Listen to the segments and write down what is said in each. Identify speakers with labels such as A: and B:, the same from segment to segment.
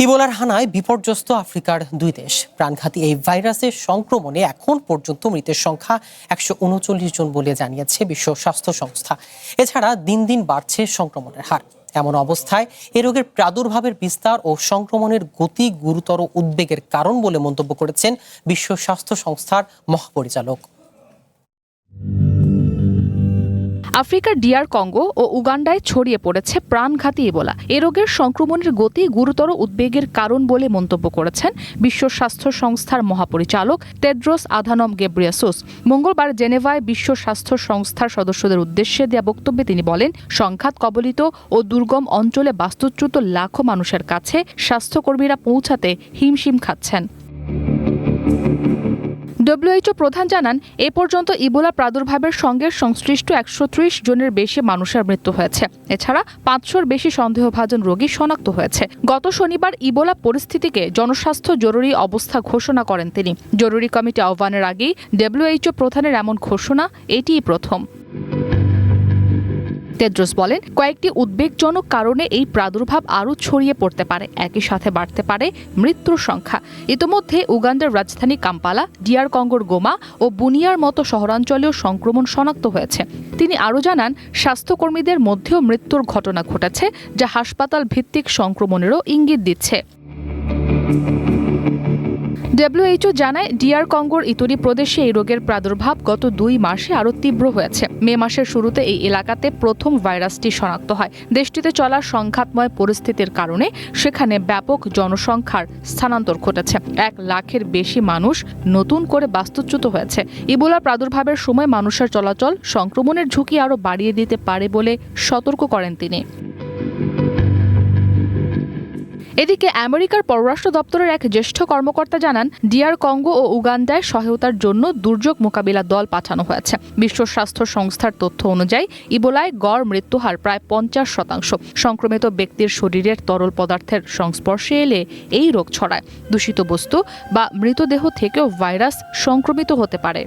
A: ইবোলার হানায় বিপর্যস্ত আফ্রিকার দুই দেশ। প্রাণঘাতী এই ভাইরাসের সংক্রমণে এখন পর্যন্ত মৃতের সংখ্যা 139 জন বলে জানিয়েছে বিশ্ব স্বাস্থ্য সংস্থা। এছাড়া দিন দিন বাড়ছে সংক্রমণের হার। এমন অবস্থায় এ রোগের প্রাদুর্ভাবের বিস্তার ও সংক্রমণের গতি গুরুতর উদ্বেগের কারণ বলে মন্তব্য করেছেন বিশ্ব স্বাস্থ্য সংস্থার মহাপরিচালক।
B: আফ্রিকার ডিআর কঙ্গো ও উগান্ডায় ছড়িয়ে পড়েছে প্রাণঘাতী ইবোলা। এ রোগের সংক্রমণের গতি গুরুতর উদ্বেগের কারণ বলে মন্তব্য করেছেন বিশ্ব স্বাস্থ্য সংস্থার মহাপরিচালক টেড্রোস আধানম গেব্রিয়েসুস। মঙ্গলবার জেনেভায় বিশ্ব স্বাস্থ্য সংস্থার সদস্যদের উদ্দেশ্যে দেয়া বক্তব্যে তিনি বলেন, সংঘাত কবলিত ও দুর্গম অঞ্চলে বাস্তুচ্যুত লাখো মানুষের কাছে স্বাস্থ্যকর্মীরা পৌঁছাতে হিমশিম খাচ্ছেন। WHO প্রধান জানান, এ পর্যন্ত ইবোলা প্রাদুর্ভাবের সঙ্গে সংশ্লিষ্ট 130 জনের বেশি মানুষের মৃত্যু হয়েছে। এছাড়া 500-র বেশি সন্দেহভাজন রোগী শনাক্ত হয়েছে। গত শনিবার ইবোলা পরিস্থিতিকে জনস্বাস্থ্য জরুরি অবস্থা ঘোষণা করেন তিনি। জরুরি কমিটি আহ্বানের আগেই WHO প্রধানের এমন ঘোষণা এটিই প্রথম। টেড্রোস বলেন, কয়েকটি উদ্বেগজনক কারণে এই প্রাদুর্ভাব আরও ছড়িয়ে পড়তে পারে। একই সাথে বাড়তে পারে মৃত্যুর সংখ্যা। ইতোমধ্যে উগান্ডার রাজধানী কাম্পালা, ডিআর কঙ্গোর গোমা ও বুনিয়ার মতো শহরাঞ্চলেও সংক্রমণ শনাক্ত হয়েছে। তিনি আরও জানান, স্বাস্থ্যকর্মীদের মধ্যেও মৃত্যুর ঘটনা ঘটেছে, যা হাসপাতাল ভিত্তিক সংক্রমণেরও ইঙ্গিত দিচ্ছে। WHO জানায়, ডিআর কঙ্গোর ইতুরি প্রদেশে এই রোগের প্রাদুর্ভাব গত 2 মাসে আরও তীব্র হয়েছে। মে মাসের শুরুতে এই এলাকাতে প্রথম ভাইরাসটি শনাক্ত হয়। দেশটিতে চলা সংঘাতময় পরিস্থিতির কারণে সেখানে ব্যাপক জনসংখ্যার স্থানান্তর ঘটেছে। 1 লাখের বেশি মানুষ নতুন করে বাস্তুচ্যুত হয়েছে। ইবোলা প্রাদুর্ভাবের সময় মানুষের চলাচল সংক্রমণের ঝুঁকি আরও বাড়িয়ে দিতে পারে বলে সতর্ক করেন তিনি। এদিকে আমেরিকার পররাষ্ট্র দপ্তরের এক জ্যেষ্ঠ কর্মকর্তা জানান, ডিআর কঙ্গো ও উগান্ডায় সহায়তার জন্য দুর্যোগ মোকাবিলা দল পাঠানো হয়েছে। বিশ্ব স্বাস্থ্য সংস্থার তথ্য অনুযায়ী ইবোলায় গড় মৃত্যুহার প্রায় 50%। সংক্রমিত ব্যক্তির শরীরের তরল পদার্থের সংস্পর্শে এলে এই রোগ ছড়ায়। দূষিত বস্তু বা মৃতদেহ থেকেও ভাইরাস সংক্রমিত হতে পারে।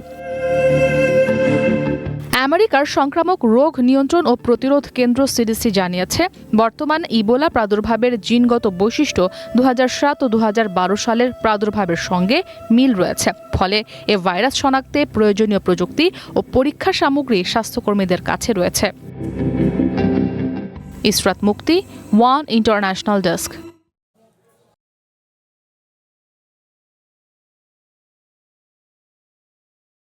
B: আমেরিকার সংক্রামক রোগ নিয়ন্ত্রণ ও প্রতিরোধ কেন্দ্র সিডিসি জানিয়েছে, বর্তমান ইবোলা প্রাদুর্ভাবের জিনগত বৈশিষ্ট্য 2007 ও 2012 সালের প্রাদুর্ভাবের সঙ্গে মিল রয়েছে। ফলে এ ভাইরাস শনাক্তে প্রয়োজনীয় প্রযুক্তি ও পরীক্ষা সামগ্রী স্বাস্থ্যকর্মীদের কাছে রয়েছে। ইসরাত মুক্তি, ওয়ান ইন্টারন্যাশনাল ডেস্ক।